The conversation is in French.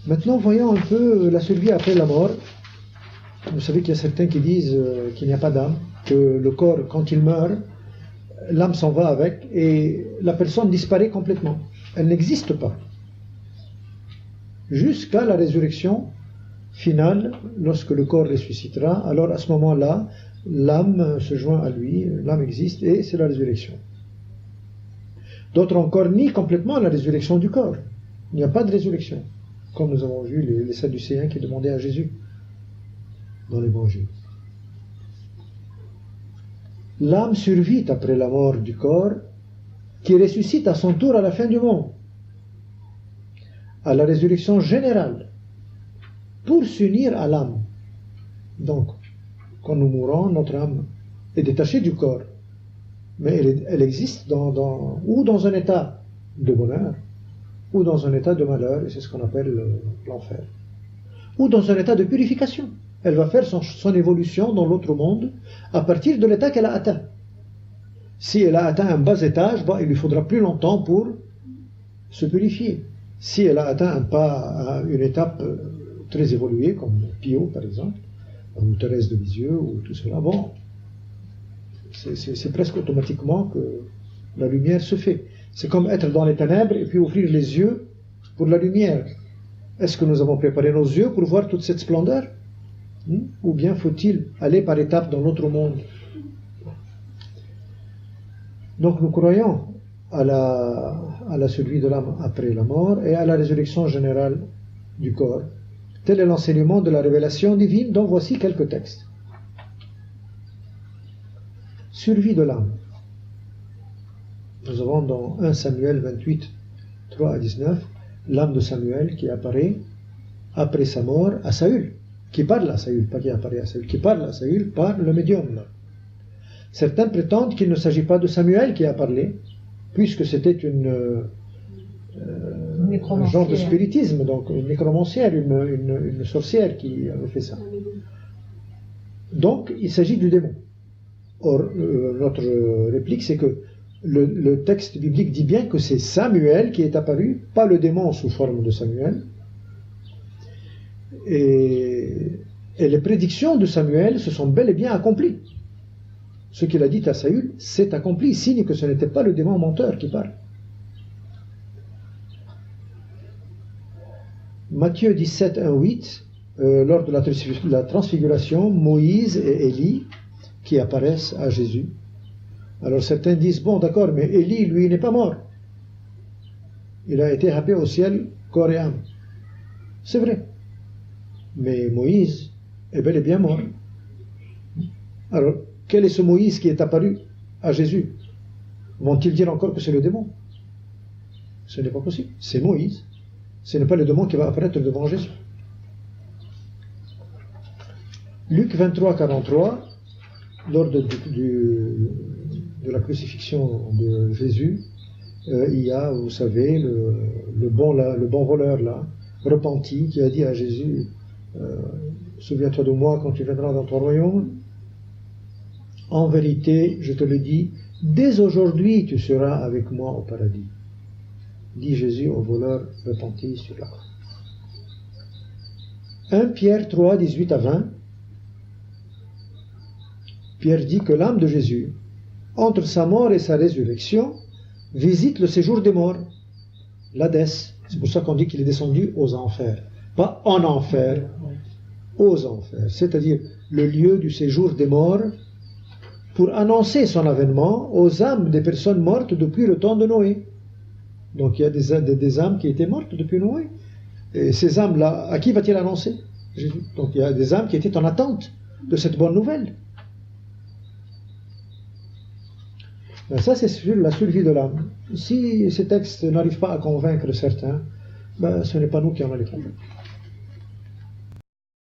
Maintenant, voyons un peu la survie après la mort. Vous savez qu'il y a certains qui disent qu'il n'y a pas d'âme, que le corps, quand il meurt, l'âme s'en va avec et la personne disparaît complètement. Elle n'existe pas. Jusqu'à la résurrection finale, lorsque le corps ressuscitera, alors à ce moment-là, l'âme se joint à lui, l'âme existe et c'est la résurrection. D'autres encore nient complètement la résurrection du corps. Il n'y a pas de résurrection, comme nous avons vu les Sadducéens qui demandaient à Jésus dans l'Évangile. L'âme survit après la mort du corps, qui ressuscite à son tour à la fin du monde, à la résurrection générale, pour s'unir à l'âme. Donc, quand nous mourons, notre âme est détachée du corps, mais elle existe ou dans un état de bonheur, ou dans un état de malheur, et c'est ce qu'on appelle l'enfer, ou dans un état de purification. Elle va faire son évolution dans l'autre monde à partir de l'état qu'elle a atteint. Si elle a atteint un bas étage, il lui faudra plus longtemps pour se purifier. Si elle a atteint une étape très évoluée, comme Pio par exemple, ou Thérèse de Lisieux, ou tout cela, c'est presque automatiquement que la lumière se fait. C'est comme être dans les ténèbres et puis ouvrir les yeux pour la lumière. Est-ce que nous avons préparé nos yeux pour voir toute cette splendeur ? Ou bien faut-il aller par étapes dans l'autre monde? Donc nous croyons à la survie de l'âme après la mort et à la résurrection générale du corps. Tel est l'enseignement de la révélation divine, dont voici quelques textes. Survie de l'âme. Nous avons dans 1 Samuel 28, 3 à 19, l'âme de Samuel qui apparaît après sa mort à Saül, qui parle à Saül, pas qui apparaît à Saül, qui parle à Saül par le médium. Certains prétendent qu'il ne s'agit pas de Samuel qui a parlé, puisque c'était un genre de spiritisme, donc une nécromancière, une sorcière qui avait fait ça. Donc il s'agit du démon. Or, notre réplique, c'est que le texte biblique dit bien que c'est Samuel qui est apparu, pas le démon sous forme de Samuel. Et les prédictions de Samuel se sont bel et bien accomplies. Ce qu'il a dit à Saül, c'est accompli, signe que ce n'était pas le démon menteur qui parle. Matthieu 17, 1, 8, lors de la transfiguration, Moïse et Élie qui apparaissent à Jésus. Alors certains disent, bon d'accord, mais Élie, lui, n'est pas mort. Il a été happé au ciel, corps et âme. C'est vrai. Mais Moïse est bel et bien mort. Alors, quel est ce Moïse qui est apparu à Jésus? Vont-ils dire encore que c'est le démon? Ce n'est pas possible. C'est Moïse. Ce n'est pas le démon qui va apparaître devant Jésus. Luc 23, 43, lors de la crucifixion de Jésus, il y a, vous savez, le bon voleur là, repenti, qui a dit à Jésus, souviens-toi de moi quand tu viendras dans ton royaume. En vérité, je te le dis, dès aujourd'hui tu seras avec moi au paradis, dit Jésus au voleur repenti sur la croix. 1 Pierre 3, 18 à 20, Pierre dit que l'âme de Jésus, entre sa mort et sa résurrection, visite le séjour des morts, l'Hadès. C'est pour ça qu'on dit qu'il est descendu aux enfers. Pas en enfer, aux enfers. C'est-à-dire le lieu du séjour des morts, pour annoncer son avènement aux âmes des personnes mortes depuis le temps de Noé. Donc il y a des âmes qui étaient mortes depuis Noé. Et ces âmes-là, à qui va-t-il annoncer? Jésus. Donc il y a des âmes qui étaient en attente de cette bonne nouvelle. Ben ça, c'est sur la survie de l'âme. Si ces textes n'arrivent pas à convaincre certains, ce n'est pas nous qui en allons convaincre.